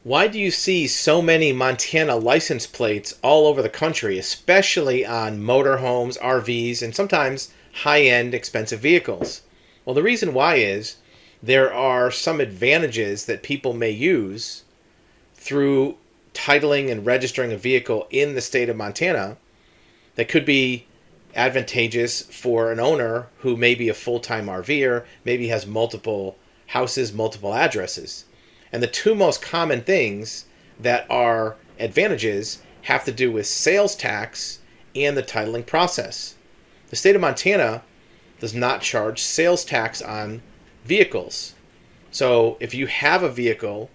Why do you see so many Montana license plates all over the country, especially on motorhomes, RVs, and sometimes high end expensive vehicles? Well, the reason why is there are some advantages that people may use through titling and registering a vehicle in the state of Montana that could be advantageous for an owner who may be a full-time RVer, maybe has multiple houses, multiple addresses. And the two most common things that are advantages have to do with sales tax and the titling process. The state of Montana does not charge sales tax on vehicles. So if you have a vehicle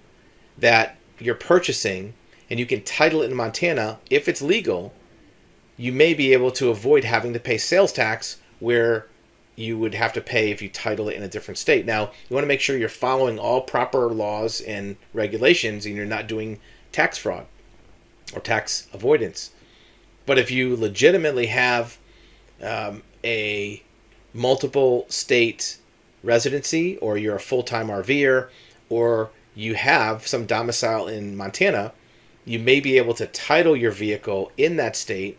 that you're purchasing and you can title it in Montana, if it's legal, you may be able to avoid having to pay sales tax where you would have to pay if you title it in a different state. Now, you want to make sure you're following all proper laws and regulations and you're not doing tax fraud or tax avoidance. But if you legitimately have a multiple state residency, or you're a full-time RVer, or you have some domicile in Montana, you may be able to title your vehicle in that state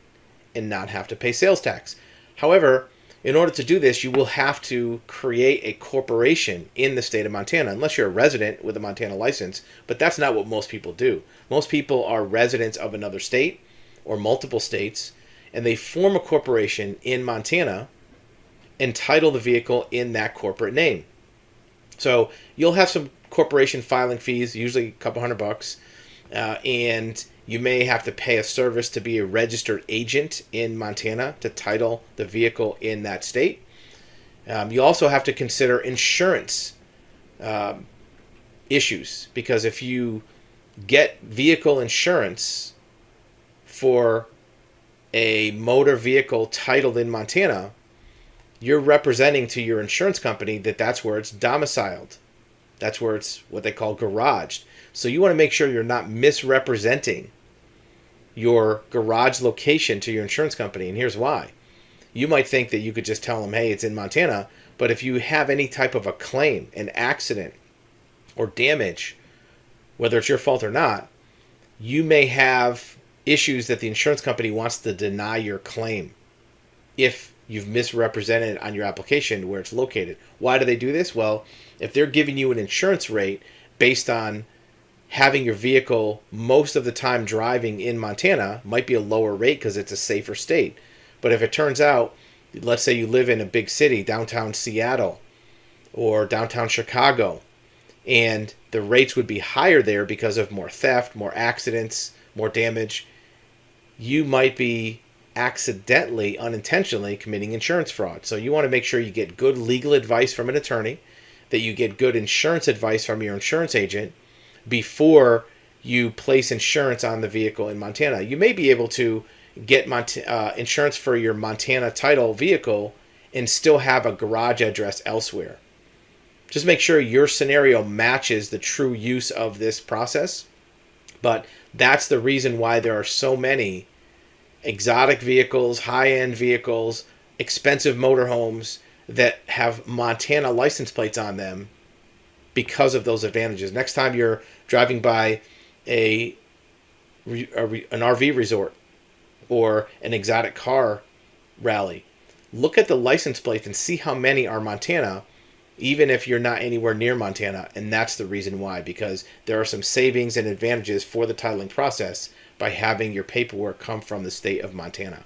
and not have to pay sales tax. However, in order to do this, you will have to create a corporation in the state of Montana, unless you're a resident with a Montana license, but that's not what most people do. Most people are residents of another state or multiple states, and they form a corporation in Montana and title the vehicle in that corporate name. So you'll have some corporation filing fees, usually a couple $100, and you may have to pay a service to be a registered agent in Montana to title the vehicle in that state. You also have to consider insurance issues, because if you get vehicle insurance for a motor vehicle titled in Montana, you're representing to your insurance company that that's where it's domiciled. That's where it's what they call garaged. So you want to make sure you're not misrepresenting your garage location to your insurance company. And here's why. You might think that you could just tell them, hey, it's in Montana. But if you have any type of a claim, an accident, or damage, whether it's your fault or not, you may have issues that the insurance company wants to deny your claim if you've misrepresented on your application where it's located. Why do they do this? Well, if they're giving you an insurance rate based on having your vehicle most of the time driving in Montana, might be a lower rate because it's a safer state. But if it turns out, let's say you live in a big city, downtown Seattle or downtown Chicago, and the rates would be higher there because of more theft, more accidents, more damage, you might be accidentally, unintentionally committing insurance fraud. So you want to make sure you get good legal advice from an attorney, that you get good insurance advice from your insurance agent before you place insurance on the vehicle in Montana. You may be able to get insurance for your Montana title vehicle and still have a garage address elsewhere. Just make sure your scenario matches the true use of this process. But that's the reason why there are so many exotic vehicles, high-end vehicles, expensive motorhomes that have Montana license plates on them because of those advantages. Next time you're driving by an RV resort or an exotic car rally, look at the license plates and see how many are Montana, even if you're not anywhere near Montana. And that's the reason why, because there are some savings and advantages for the titling process by having your paperwork come from the state of Montana.